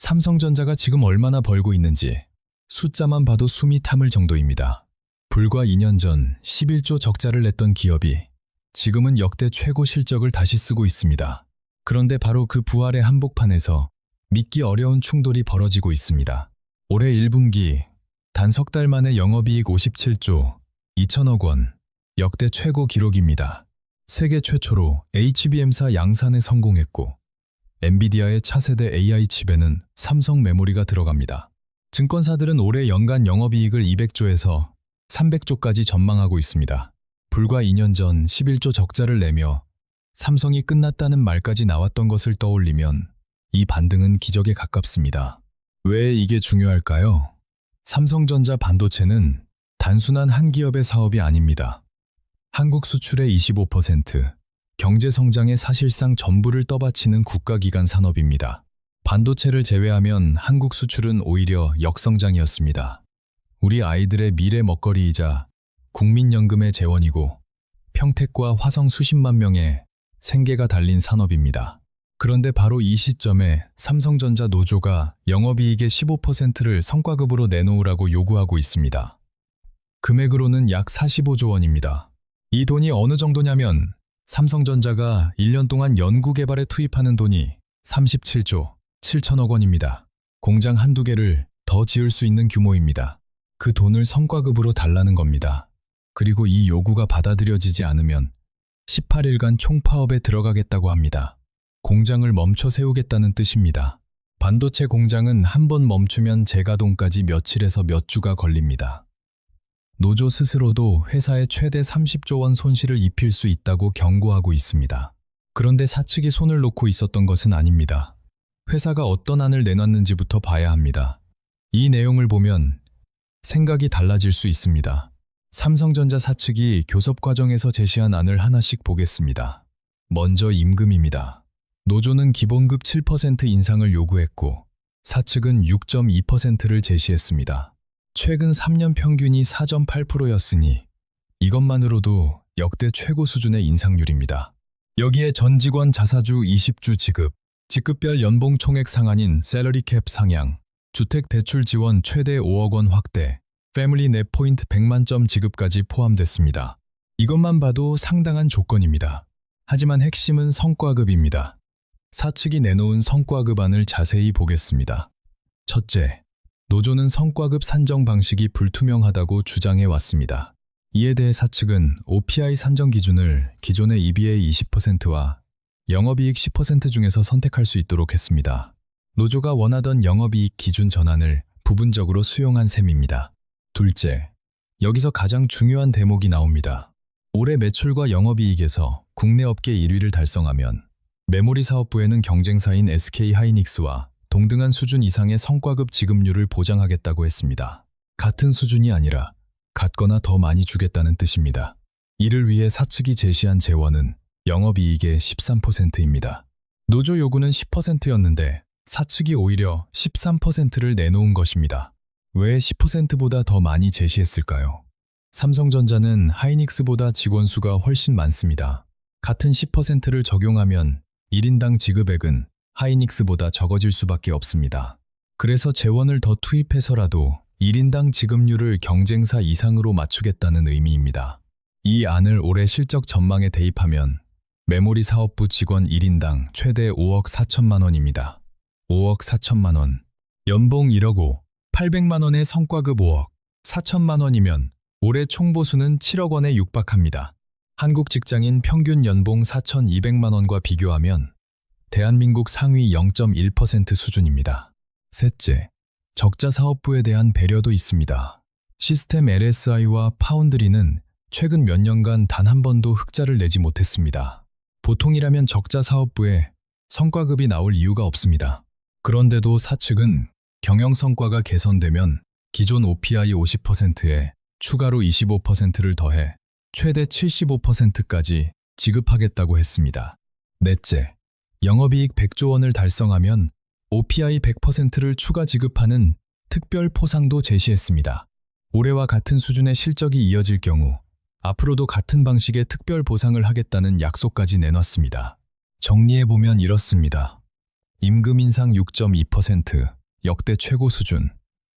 삼성전자가 지금 얼마나 벌고 있는지 숫자만 봐도 숨이 참을 정도입니다. 불과 2년 전 11조 적자를 냈던 기업이 지금은 역대 최고 실적을 다시 쓰고 있습니다. 그런데 바로 그 부활의 한복판에서 믿기 어려운 충돌이 벌어지고 있습니다. 올해 1분기 단 석 달 만에 영업이익 57조 2천억 원, 역대 최고 기록입니다. 세계 최초로 HBM사 양산에 성공했고 엔비디아의 차세대 AI 칩에는 삼성 메모리가 들어갑니다. 증권사들은 올해 연간 영업이익을 200조에서 300조까지 전망하고 있습니다. 불과 2년 전 11조 적자를 내며 삼성이 끝났다는 말까지 나왔던 것을 떠올리면 이 반등은 기적에 가깝습니다. 왜 이게 중요할까요? 삼성전자 반도체는 단순한 한 기업의 사업이 아닙니다. 한국 수출의 25%, 경제 성장의 사실상 전부를 떠받치는 국가기관 산업입니다. 반도체를 제외하면 한국 수출은 오히려 역성장이었습니다. 우리 아이들의 미래 먹거리이자 국민연금의 재원이고 평택과 화성 수십만 명의 생계가 달린 산업입니다. 그런데 바로 이 시점에 삼성전자 노조가 영업이익의 15%를 성과급으로 내놓으라고 요구하고 있습니다. 금액으로는 약 45조 원입니다. 이 돈이 어느 정도냐면 삼성전자가 1년 동안 연구개발에 투입하는 돈이 37조 7천억 원입니다. 공장 한두 개를 더 지을 수 있는 규모입니다. 그 돈을 성과급으로 달라는 겁니다. 그리고 이 요구가 받아들여지지 않으면 18일간 총파업에 들어가겠다고 합니다. 공장을 멈춰 세우겠다는 뜻입니다. 반도체 공장은 한 번 멈추면 재가동까지 며칠에서 몇 주가 걸립니다. 노조 스스로도 회사에 최대 30조 원 손실을 입힐 수 있다고 경고하고 있습니다. 그런데 사측이 손을 놓고 있었던 것은 아닙니다. 회사가 어떤 안을 내놨는지부터 봐야 합니다. 이 내용을 보면 생각이 달라질 수 있습니다. 삼성전자 사측이 교섭 과정에서 제시한 안을 하나씩 보겠습니다. 먼저 임금입니다. 노조는 기본급 7% 인상을 요구했고 사측은 6.2%를 제시했습니다. 최근 3년 평균이 4.8%였으니 이것만으로도 역대 최고 수준의 인상률입니다. 여기에 전 직원 자사주 20주 지급, 직급별 연봉 총액 상한인 샐러리 캡 상향, 주택 대출 지원 최대 5억 원 확대, 패밀리 넷 포인트 100만 점 지급까지 포함됐습니다. 이것만 봐도 상당한 조건입니다. 하지만 핵심은 성과급입니다. 사측이 내놓은 성과급안을 자세히 보겠습니다. 첫째, 노조는 성과급 산정 방식이 불투명하다고 주장해 왔습니다. 이에 대해 사측은 OPI 산정 기준을 기존의 EBA 20%와 영업이익 10% 중에서 선택할 수 있도록 했습니다. 노조가 원하던 영업이익 기준 전환을 부분적으로 수용한 셈입니다. 둘째, 여기서 가장 중요한 대목이 나옵니다. 올해 매출과 영업이익에서 국내 업계 1위를 달성하면 메모리 사업부에는 경쟁사인 SK 하이닉스와 동등한 수준 이상의 성과급 지급률을 보장하겠다고 했습니다. 같은 수준이 아니라 같거나 더 많이 주겠다는 뜻입니다. 이를 위해 사측이 제시한 재원은 영업이익의 13%입니다. 노조 요구는 10%였는데 사측이 오히려 13%를 내놓은 것입니다. 왜 10%보다 더 많이 제시했을까요? 삼성전자는 하이닉스보다 직원 수가 훨씬 많습니다. 같은 10%를 적용하면 1인당 지급액은 하이닉스보다 적어질 수밖에 없습니다. 그래서 재원을 더 투입해서라도 1인당 지급률을 경쟁사 이상으로 맞추겠다는 의미입니다. 이 안을 올해 실적 전망에 대입하면 메모리 사업부 직원 1인당 최대 5억 4천만 원입니다. 5억 4천만 원. 연봉 1억 5, 800만 원의 성과급 5억 4천만 원이면 올해 총보수는 7억 원에 육박합니다. 한국 직장인 평균 연봉 4,200만 원과 비교하면 대한민국 상위 0.1% 수준입니다. 셋째, 적자 사업부에 대한 배려도 있습니다. 시스템 LSI와 파운드리는 최근 몇 년간 단 한 번도 흑자를 내지 못했습니다. 보통이라면 적자 사업부에 성과급이 나올 이유가 없습니다. 그런데도 사측은 경영 성과가 개선되면 기존 OPI 50%에 추가로 25%를 더해 최대 75%까지 지급하겠다고 했습니다. 넷째, 영업이익 100조 원을 달성하면 OPI 100%를 추가 지급하는 특별 포상도 제시했습니다. 올해와 같은 수준의 실적이 이어질 경우 앞으로도 같은 방식의 특별 보상을 하겠다는 약속까지 내놨습니다. 정리해보면 이렇습니다. 임금 인상 6.2%, 역대 최고 수준.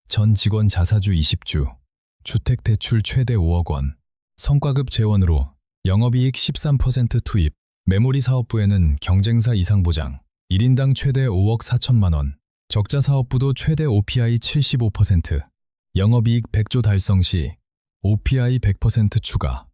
전 직원 자사주 20주, 주택 대출 최대 5억 원, 성과급 재원으로 영업이익 13% 투입, 메모리 사업부에는 경쟁사 이상 보장, 1인당 최대 5억 4천만 원, 적자 사업부도 최대 OPI 75%, 영업이익 100조 달성 시 OPI 100% 추가,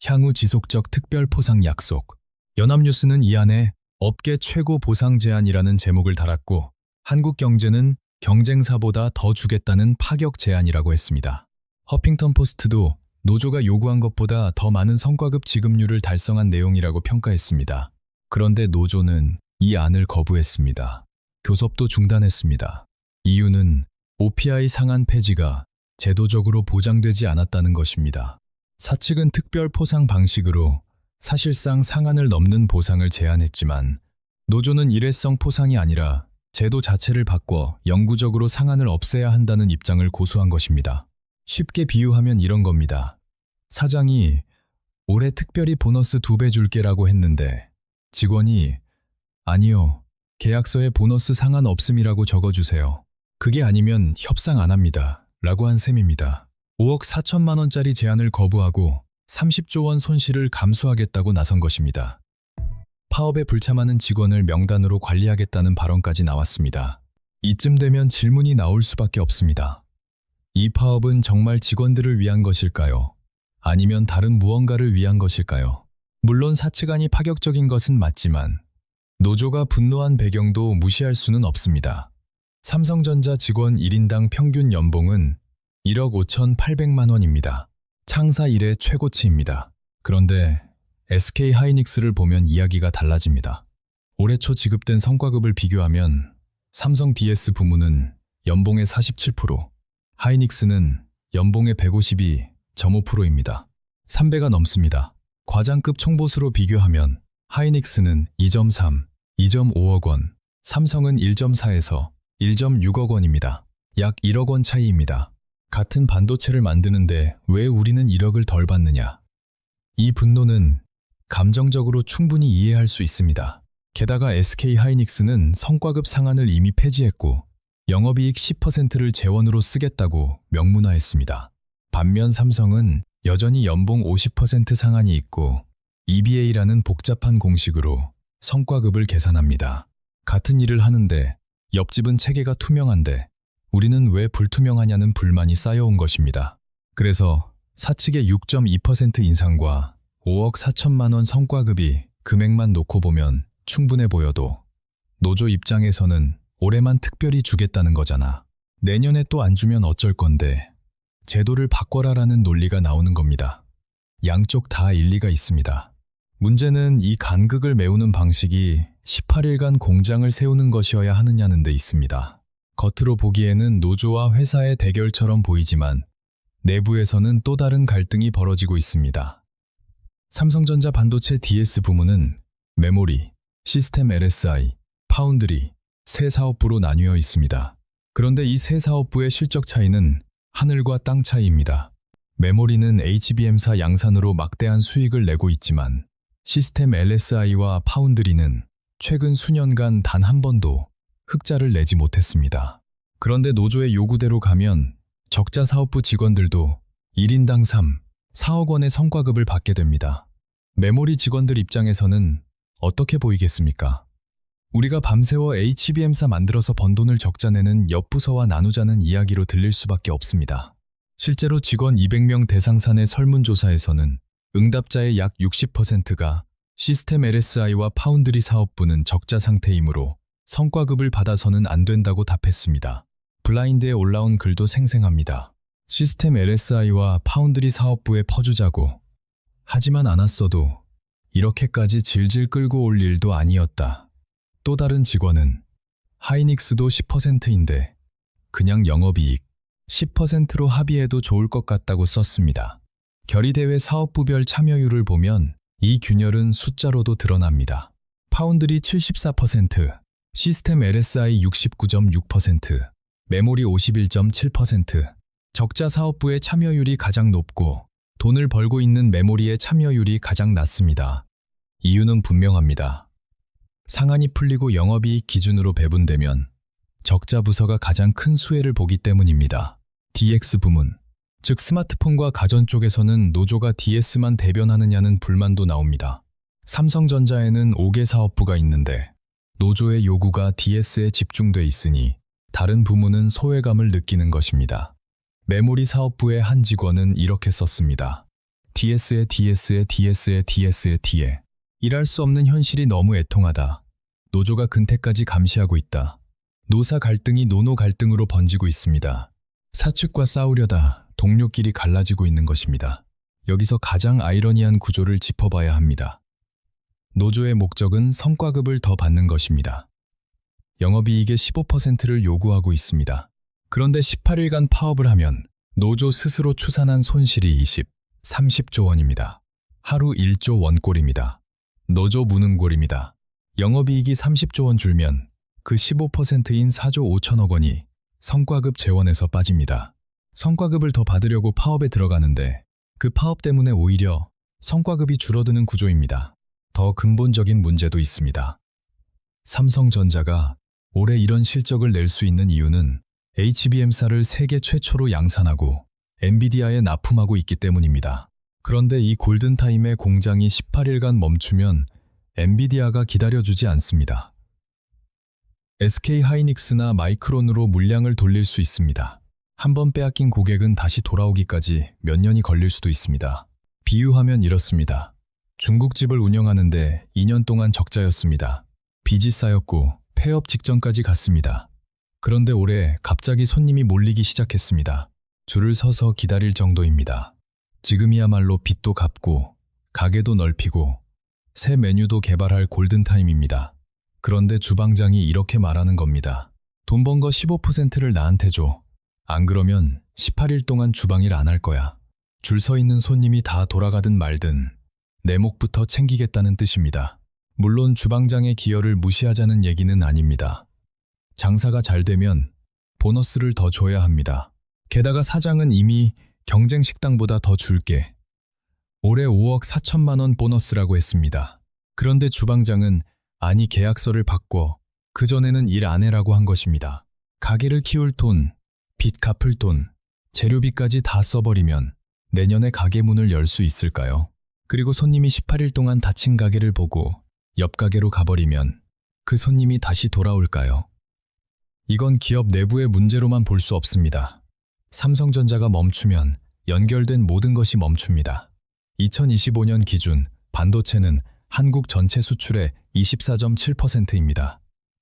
향후 지속적 특별 포상 약속. 연합뉴스는 이 안에 업계 최고 보상 제안이라는 제목을 달았고 한국경제는 경쟁사보다 더 주겠다는 파격 제안이라고 했습니다. 허핑턴 포스트도 노조가 요구한 것보다 더 많은 성과급 지급률을 달성한 내용이라고 평가했습니다. 그런데 노조는 이 안을 거부했습니다. 교섭도 중단했습니다. 이유는 OPI 상한 폐지가 제도적으로 보장되지 않았다는 것입니다. 사측은 특별 포상 방식으로 사실상 상한을 넘는 보상을 제안했지만 노조는 일회성 포상이 아니라 제도 자체를 바꿔 영구적으로 상한을 없애야 한다는 입장을 고수한 것입니다. 쉽게 비유하면 이런 겁니다. 사장이 올해 특별히 보너스 2배 줄게라고 했는데 직원이 아니요, 계약서에 보너스 상한 없음이라고 적어주세요. 그게 아니면 협상 안 합니다. 라고 한 셈입니다. 5억 4천만 원짜리 제안을 거부하고 30조 원 손실을 감수하겠다고 나선 것입니다. 파업에 불참하는 직원을 명단으로 관리하겠다는 발언까지 나왔습니다. 이쯤 되면 질문이 나올 수밖에 없습니다. 이 파업은 정말 직원들을 위한 것일까요? 아니면 다른 무언가를 위한 것일까요? 물론 사측안이 파격적인 것은 맞지만 노조가 분노한 배경도 무시할 수는 없습니다. 삼성전자 직원 1인당 평균 연봉은 1억 5,800만 원입니다. 창사 이래 최고치입니다. 그런데 SK하이닉스를 보면 이야기가 달라집니다. 올해 초 지급된 성과급을 비교하면 삼성 DS 부문은 연봉의 47%, 하이닉스는 연봉의 152.5%입니다. 3배가 넘습니다. 과장급 총보수로 비교하면 하이닉스는 2.3, 2.5억 원, 삼성은 1.4에서 1.6억 원입니다. 약 1억 원 차이입니다. 같은 반도체를 만드는데 왜 우리는 1억을 덜 받느냐? 이 분노는 감정적으로 충분히 이해할 수 있습니다. 게다가 SK하이닉스는 성과급 상한을 이미 폐지했고 영업이익 10%를 재원으로 쓰겠다고 명문화했습니다. 반면 삼성은 여전히 연봉 50% 상한이 있고 EBA라는 복잡한 공식으로 성과급을 계산합니다. 같은 일을 하는데 옆집은 체계가 투명한데 우리는 왜 불투명하냐는 불만이 쌓여온 것입니다. 그래서 사측의 6.2% 인상과 5억 4천만 원 성과급이 금액만 놓고 보면 충분해 보여도 노조 입장에서는 올해만 특별히 주겠다는 거잖아. 내년에 또 안 주면 어쩔 건데 제도를 바꿔라라는 논리가 나오는 겁니다. 양쪽 다 일리가 있습니다. 문제는 이 간극을 메우는 방식이 18일간 공장을 세우는 것이어야 하느냐는 데 있습니다. 겉으로 보기에는 노조와 회사의 대결처럼 보이지만 내부에서는 또 다른 갈등이 벌어지고 있습니다. 삼성전자 반도체 DS 부문은 메모리, 시스템 LSI, 파운드리, 세 사업부로 나뉘어 있습니다. 그런데 이 세 사업부의 실적 차이는 하늘과 땅 차이입니다. 메모리는 HBM사 양산으로 막대한 수익을 내고 있지만 시스템 LSI와 파운드리는 최근 수년간 단 한 번도 흑자를 내지 못했습니다. 그런데 노조의 요구대로 가면 적자 사업부 직원들도 1인당 3, 4억 원의 성과급을 받게 됩니다. 메모리 직원들 입장에서는 어떻게 보이겠습니까? 우리가 밤새워 HBM사 만들어서 번 돈을 적자 내는 옆부서와 나누자는 이야기로 들릴 수밖에 없습니다. 실제로 직원 200명 대상사 내 설문조사에서는 응답자의 약 60%가 시스템 LSI와 파운드리 사업부는 적자 상태이므로 성과급을 받아서는 안 된다고 답했습니다. 블라인드에 올라온 글도 생생합니다. 시스템 LSI와 파운드리 사업부에 퍼주자고 하지만 않았어도 이렇게까지 질질 끌고 올 일도 아니었다. 또 다른 직원은 하이닉스도 10%인데 그냥 영업이익 10%로 합의해도 좋을 것 같다고 썼습니다. 결의대회 사업부별 참여율을 보면 이 균열은 숫자로도 드러납니다. 파운드리 74%, 시스템 LSI 69.6%, 메모리 51.7%, 적자 사업부의 참여율이 가장 높고 돈을 벌고 있는 메모리의 참여율이 가장 낮습니다. 이유는 분명합니다. 상한이 풀리고 영업이익 기준으로 배분되면 적자 부서가 가장 큰 수혜를 보기 때문입니다. DX 부문, 즉 스마트폰과 가전 쪽에서는 노조가 DS만 대변하느냐는 불만도 나옵니다. 삼성전자에는 5개 사업부가 있는데 노조의 요구가 DS에 집중돼 있으니 다른 부문은 소외감을 느끼는 것입니다. 메모리 사업부의 한 직원은 이렇게 썼습니다. DS에 DS에 DS에 DS에 D에 일할 수 없는 현실이 너무 애통하다. 노조가 근태까지 감시하고 있다. 노사 갈등이 노노 갈등으로 번지고 있습니다. 사측과 싸우려다 동료끼리 갈라지고 있는 것입니다. 여기서 가장 아이러니한 구조를 짚어봐야 합니다. 노조의 목적은 성과급을 더 받는 것입니다. 영업이익의 15%를 요구하고 있습니다. 그런데 18일간 파업을 하면 노조 스스로 추산한 손실이 30조 원입니다. 하루 1조 원꼴입니다. 노조 무능꼴입니다. 영업이익이 30조 원 줄면 그 15%인 4조 5천억 원이 성과급 재원에서 빠집니다. 성과급을 더 받으려고 파업에 들어가는데 그 파업 때문에 오히려 성과급이 줄어드는 구조입니다. 더 근본적인 문제도 있습니다. 삼성전자가 올해 이런 실적을 낼 수 있는 이유는 HBM사를 세계 최초로 양산하고 엔비디아에 납품하고 있기 때문입니다. 그런데 이 골든타임에 공장이 18일간 멈추면 엔비디아가 기다려주지 않습니다. SK하이닉스나 마이크론으로 물량을 돌릴 수 있습니다. 한번 빼앗긴 고객은 다시 돌아오기까지 몇 년이 걸릴 수도 있습니다. 비유하면 이렇습니다. 중국집을 운영하는데 2년 동안 적자였습니다. 빚이 쌓였고 폐업 직전까지 갔습니다. 그런데 올해 갑자기 손님이 몰리기 시작했습니다. 줄을 서서 기다릴 정도입니다. 지금이야말로 빚도 갚고 가게도 넓히고 새 메뉴도 개발할 골든타임입니다. 그런데 주방장이 이렇게 말하는 겁니다. 돈 번 거 15%를 나한테 줘. 안 그러면 18일 동안 주방일 안 할 거야. 줄 서 있는 손님이 다 돌아가든 말든 내 몫부터 챙기겠다는 뜻입니다. 물론 주방장의 기여를 무시하자는 얘기는 아닙니다. 장사가 잘 되면 보너스를 더 줘야 합니다. 게다가 사장은 이미 경쟁 식당보다 더 줄게. 올해 5억 4천만 원 보너스라고 했습니다. 그런데 주방장은 아니 계약서를 바꿔 그전에는 일 안 해라고 한 것입니다. 가게를 키울 돈, 빚 갚을 돈, 재료비까지 다 써버리면 내년에 가게 문을 열 수 있을까요? 그리고 손님이 18일 동안 닫힌 가게를 보고 옆 가게로 가버리면 그 손님이 다시 돌아올까요? 이건 기업 내부의 문제로만 볼 수 없습니다. 삼성전자가 멈추면 연결된 모든 것이 멈춥니다. 2025년 기준 반도체는 한국 전체 수출의 24.7%입니다.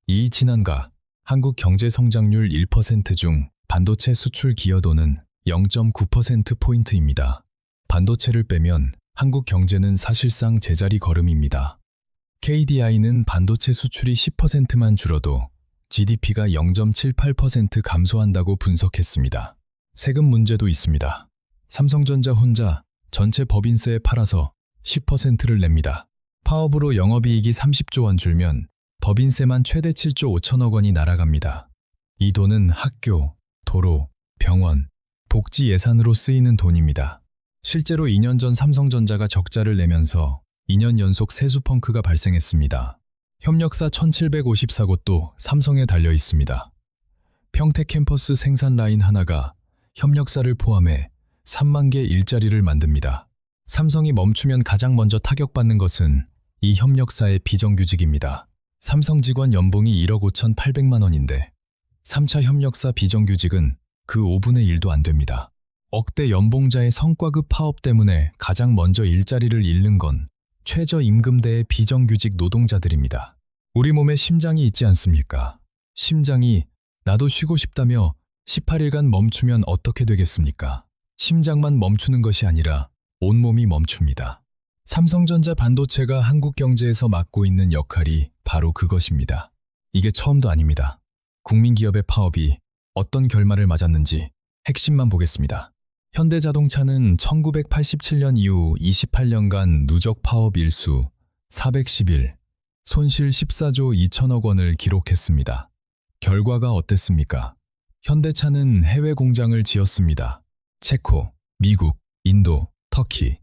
이 지난가 한국 경제 성장률 1% 중 반도체 수출 기여도는 0.9%포인트입니다. 반도체를 빼면 한국 경제는 사실상 제자리 걸음입니다. KDI는 반도체 수출이 10%만 줄어도 GDP가 0.78% 감소한다고 분석했습니다. 세금 문제도 있습니다. 삼성전자 혼자 전체 법인세에 팔아서 10%를 냅니다. 파업으로 영업이익이 30조 원 줄면 법인세만 최대 7조 5천억 원이 날아갑니다. 이 돈은 학교, 도로, 병원, 복지 예산으로 쓰이는 돈입니다. 실제로 2년 전 삼성전자가 적자를 내면서 2년 연속 세수 펑크가 발생했습니다. 협력사 1754곳도 삼성에 달려 있습니다. 평택 캠퍼스 생산 라인 하나가 협력사를 포함해 3만 개 일자리를 만듭니다. 삼성이 멈추면 가장 먼저 타격받는 것은 이 협력사의 비정규직입니다. 삼성 직원 연봉이 1억 5,800만 원인데 3차 협력사 비정규직은 그 5분의 1도 안 됩니다. 억대 연봉자의 성과급 파업 때문에 가장 먼저 일자리를 잃는 건 최저임금대의 비정규직 노동자들입니다. 우리 몸에 심장이 있지 않습니까? 심장이 나도 쉬고 싶다며 18일간 멈추면 어떻게 되겠습니까? 심장만 멈추는 것이 아니라 온몸이 멈춥니다. 삼성전자 반도체가 한국 경제에서 맡고 있는 역할이 바로 그것입니다. 이게 처음도 아닙니다. 국민기업의 파업이 어떤 결말을 맞았는지 핵심만 보겠습니다. 현대자동차는 1987년 이후 28년간 누적 파업 일수 411, 손실 14조 2천억 원을 기록했습니다. 결과가 어땠습니까? 현대차는 해외 공장을 지었습니다. 체코, 미국, 인도, 터키.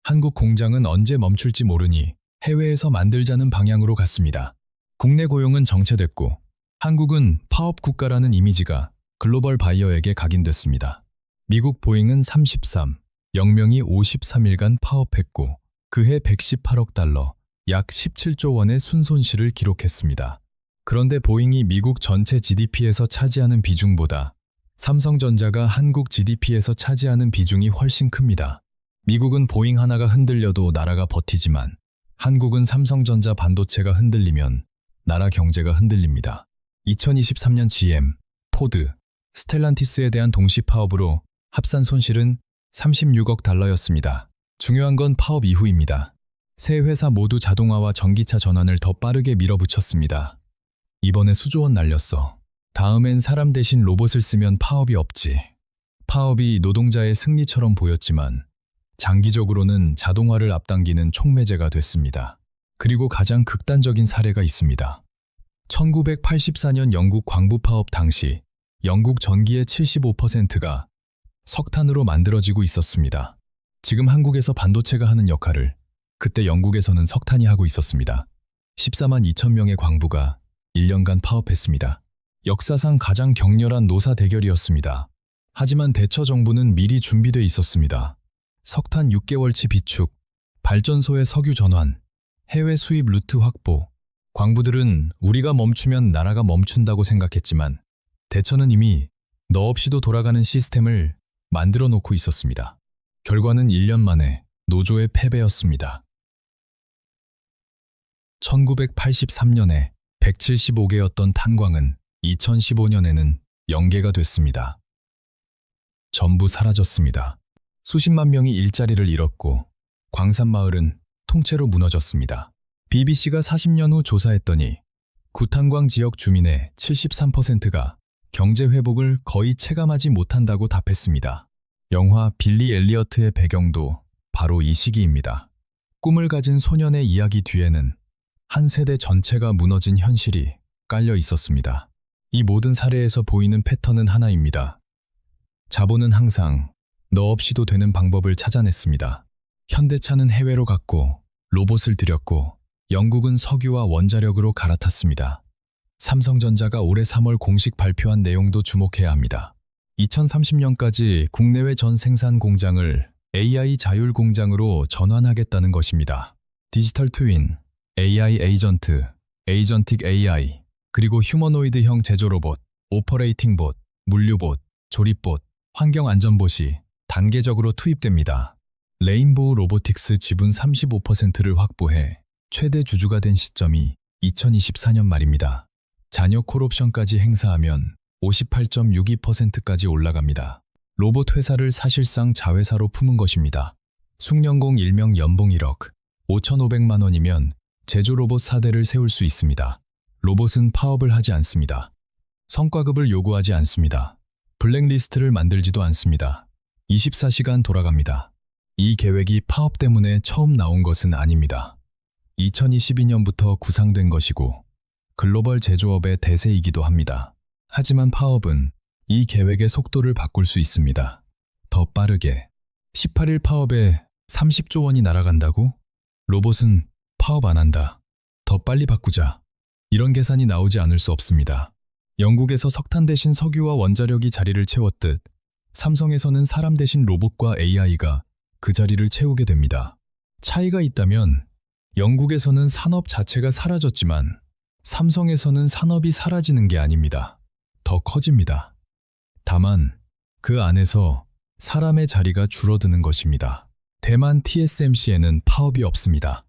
한국 공장은 언제 멈출지 모르니 해외에서 만들자는 방향으로 갔습니다. 국내 고용은 정체됐고 한국은 파업 국가라는 이미지가 글로벌 바이어에게 각인됐습니다. 미국 보잉은 33, 영명이 53일간 파업했고 그해 118억 달러, 약 17조 원의 순손실을 기록했습니다. 그런데 보잉이 미국 전체 GDP에서 차지하는 비중보다 삼성전자가 한국 GDP에서 차지하는 비중이 훨씬 큽니다. 미국은 보잉 하나가 흔들려도 나라가 버티지만 한국은 삼성전자 반도체가 흔들리면 나라 경제가 흔들립니다. 2023년 GM, 포드, 스텔란티스에 대한 동시 파업으로 합산 손실은 36억 달러였습니다. 중요한 건 파업 이후입니다. 세 회사 모두 자동화와 전기차 전환을 더 빠르게 밀어붙였습니다. 이번에 수조원 날렸어. 다음엔 사람 대신 로봇을 쓰면 파업이 없지. 파업이 노동자의 승리처럼 보였지만 장기적으로는 자동화를 앞당기는 촉매제가 됐습니다. 그리고 가장 극단적인 사례가 있습니다. 1984년 영국 광부 파업 당시 영국 전기의 75%가 석탄으로 만들어지고 있었습니다. 지금 한국에서 반도체가 하는 역할을 그때 영국에서는 석탄이 하고 있었습니다. 14만 2천 명의 광부가 1년간 파업했습니다. 역사상 가장 격렬한 노사 대결이었습니다. 하지만 대처 정부는 미리 준비돼 있었습니다. 석탄 6개월치 비축, 발전소의 석유 전환, 해외 수입 루트 확보. 광부들은 우리가 멈추면 나라가 멈춘다고 생각했지만 대처는 이미 너 없이도 돌아가는 시스템을 만들어 놓고 있었습니다. 결과는 1년 만에 노조의 패배였습니다. 1983년에 175개였던 탄광은 2015년에는 0개가 됐습니다. 전부 사라졌습니다. 수십만 명이 일자리를 잃었고 광산마을은 통째로 무너졌습니다. BBC가 40년 후 조사했더니 구탄광 지역 주민의 73%가 경제 회복을 거의 체감하지 못한다고 답했습니다. 영화 빌리 엘리어트의 배경도 바로 이 시기입니다. 꿈을 가진 소년의 이야기 뒤에는 한 세대 전체가 무너진 현실이 깔려 있었습니다. 이 모든 사례에서 보이는 패턴은 하나입니다. 자본은 항상 너 없이도 되는 방법을 찾아냈습니다. 현대차는 해외로 갔고 로봇을 들였고 영국은 석유와 원자력으로 갈아탔습니다. 삼성전자가 올해 3월 공식 발표한 내용도 주목해야 합니다. 2030년까지 국내외 전 생산 공장을 AI 자율 공장으로 전환하겠다는 것입니다. 디지털 트윈, AI 에이전트, 에이전틱 AI, 그리고 휴머노이드형 제조 로봇, 오퍼레이팅 봇, 물류봇, 조립봇, 환경안전봇이 단계적으로 투입됩니다. 레인보우 로보틱스 지분 35%를 확보해 최대 주주가 된 시점이 2024년 말입니다. 잔여 콜옵션까지 행사하면 58.62%까지 올라갑니다. 로봇 회사를 사실상 자회사로 품은 것입니다. 숙련공 일명 연봉 1억 5,500만 원이면 제조 로봇 4대를 세울 수 있습니다. 로봇은 파업을 하지 않습니다. 성과급을 요구하지 않습니다. 블랙리스트를 만들지도 않습니다. 24시간 돌아갑니다. 이 계획이 파업 때문에 처음 나온 것은 아닙니다. 2022년부터 구상된 것이고 글로벌 제조업의 대세이기도 합니다. 하지만 파업은 이 계획의 속도를 바꿀 수 있습니다. 더 빠르게. 18일 파업에 30조 원이 날아간다고? 로봇은 파업 안 한다. 더 빨리 바꾸자. 이런 계산이 나오지 않을 수 없습니다. 영국에서 석탄 대신 석유와 원자력이 자리를 채웠듯 삼성에서는 사람 대신 로봇과 AI가 그 자리를 채우게 됩니다. 차이가 있다면 영국에서는 산업 자체가 사라졌지만 삼성에서는 산업이 사라지는 게 아닙니다. 더 커집니다. 다만 그 안에서 사람의 자리가 줄어드는 것입니다. 대만 TSMC에는 파업이 없습니다.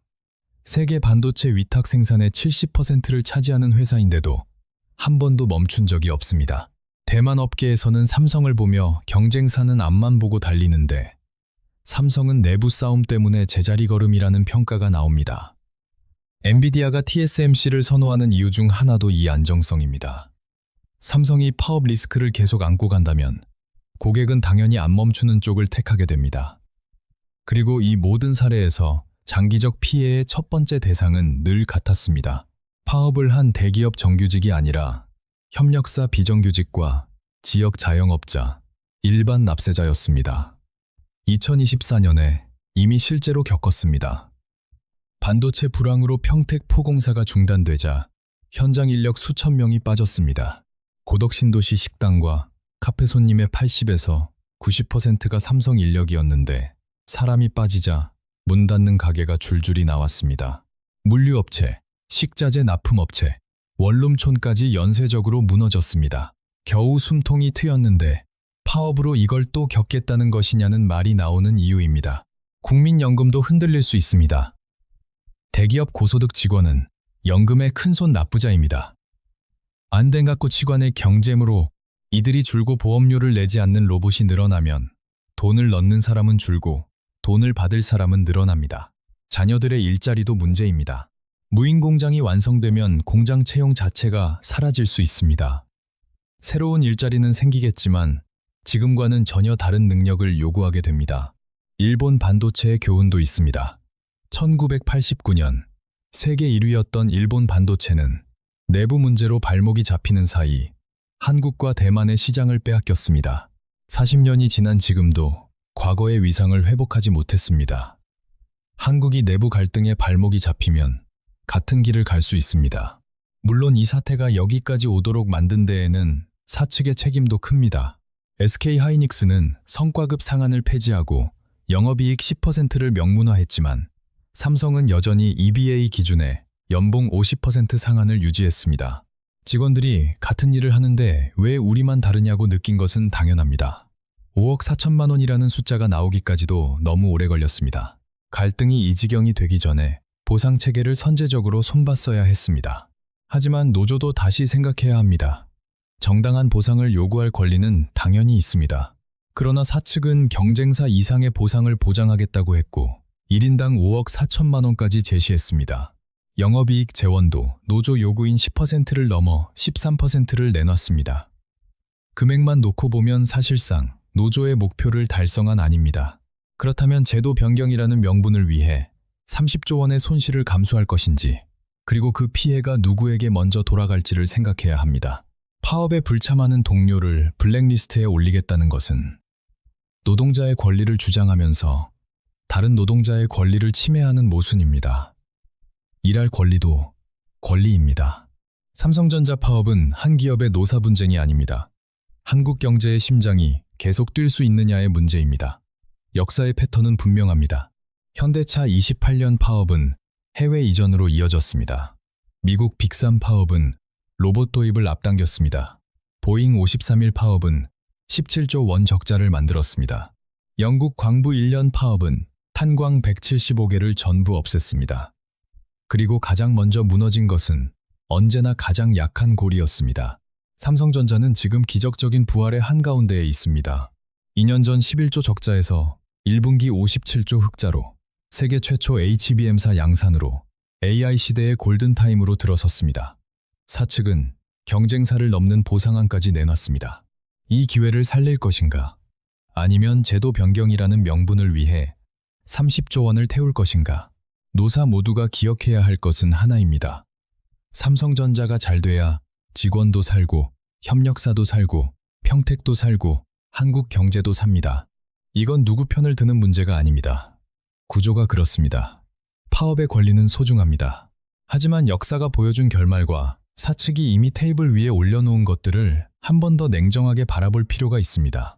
세계 반도체 위탁 생산의 70%를 차지하는 회사인데도 한 번도 멈춘 적이 없습니다. 대만 업계에서는 삼성을 보며 경쟁사는 앞만 보고 달리는데 삼성은 내부 싸움 때문에 제자리 걸음이라는 평가가 나옵니다. 엔비디아가 TSMC를 선호하는 이유 중 하나도 이 안정성입니다. 삼성이 파업 리스크를 계속 안고 간다면 고객은 당연히 안 멈추는 쪽을 택하게 됩니다. 그리고 이 모든 사례에서 장기적 피해의 첫 번째 대상은 늘 같았습니다. 파업을 한 대기업 정규직이 아니라 협력사 비정규직과 지역 자영업자, 일반 납세자였습니다. 2024년에 이미 실제로 겪었습니다. 반도체 불황으로 평택 포공사가 중단되자 현장 인력 수천 명이 빠졌습니다. 고덕신도시 식당과 카페 손님의 80에서 90%가 삼성 인력이었는데 사람이 빠지자 문 닫는 가게가 줄줄이 나왔습니다. 물류업체, 식자재 납품업체, 원룸촌까지 연쇄적으로 무너졌습니다. 겨우 숨통이 트였는데 파업으로 이걸 또 겪겠다는 것이냐는 말이 나오는 이유입니다. 국민연금도 흔들릴 수 있습니다. 대기업 고소득 직원은 연금의 큰손 납부자입니다. 안den갖고 치관의 경쟁으로 이들이 줄고 보험료를 내지 않는 로봇이 늘어나면 돈을 넣는 사람은 줄고 돈을 받을 사람은 늘어납니다. 자녀들의 일자리도 문제입니다. 무인 공장이 완성되면 공장 채용 자체가 사라질 수 있습니다. 새로운 일자리는 생기겠지만 지금과는 전혀 다른 능력을 요구하게 됩니다. 일본 반도체의 교훈도 있습니다. 1989년 세계 1위였던 일본 반도체는 내부 문제로 발목이 잡히는 사이 한국과 대만의 시장을 빼앗겼습니다. 40년이 지난 지금도 과거의 위상을 회복하지 못했습니다. 한국이 내부 갈등에 발목이 잡히면 같은 길을 갈 수 있습니다. 물론 이 사태가 여기까지 오도록 만든 데에는 사측의 책임도 큽니다. SK하이닉스는 성과급 상한을 폐지하고 영업이익 10%를 명문화했지만 삼성은 여전히 EBA 기준에 연봉 50% 상한을 유지했습니다. 직원들이 같은 일을 하는데 왜 우리만 다르냐고 느낀 것은 당연합니다. 5억 4천만 원이라는 숫자가 나오기까지도 너무 오래 걸렸습니다. 갈등이 이 지경이 되기 전에 보상체계를 선제적으로 손봤어야 했습니다. 하지만 노조도 다시 생각해야 합니다. 정당한 보상을 요구할 권리는 당연히 있습니다. 그러나 사측은 경쟁사 이상의 보상을 보장하겠다고 했고 1인당 5억 4천만 원까지 제시했습니다. 영업이익 재원도 노조 요구인 10%를 넘어 13%를 내놨습니다. 금액만 놓고 보면 사실상 노조의 목표를 달성한 아닙니다. 그렇다면 제도 변경이라는 명분을 위해 30조 원의 손실을 감수할 것인지, 그리고 그 피해가 누구에게 먼저 돌아갈지를 생각해야 합니다. 파업에 불참하는 동료를 블랙리스트에 올리겠다는 것은 노동자의 권리를 주장하면서 다른 노동자의 권리를 침해하는 모순입니다. 일할 권리도 권리입니다. 삼성전자 파업은 한 기업의 노사 분쟁이 아닙니다. 한국 경제의 심장이 계속 뛸 수 있느냐의 문제입니다. 역사의 패턴은 분명합니다. 현대차 28년 파업은 해외 이전으로 이어졌습니다. 미국 빅3 파업은 로봇 도입을 앞당겼습니다. 보잉 53일 파업은 17조 원 적자를 만들었습니다. 영국 광부 1년 파업은 탄광 175개를 전부 없앴습니다. 그리고 가장 먼저 무너진 것은 언제나 가장 약한 고리였습니다. 삼성전자는 지금 기적적인 부활의 한가운데에 있습니다. 2년 전 11조 적자에서 1분기 57조 흑자로 세계 최초 HBM사 양산으로 AI 시대의 골든타임으로 들어섰습니다. 사측은 경쟁사를 넘는 보상안까지 내놨습니다. 이 기회를 살릴 것인가? 아니면 제도 변경이라는 명분을 위해 30조 원을 태울 것인가? 노사 모두가 기억해야 할 것은 하나입니다. 삼성전자가 잘 돼야 직원도 살고, 협력사도 살고, 평택도 살고, 한국 경제도 삽니다. 이건 누구 편을 드는 문제가 아닙니다. 구조가 그렇습니다. 파업의 권리는 소중합니다. 하지만 역사가 보여준 결말과 사측이 이미 테이블 위에 올려놓은 것들을 한 번 더 냉정하게 바라볼 필요가 있습니다.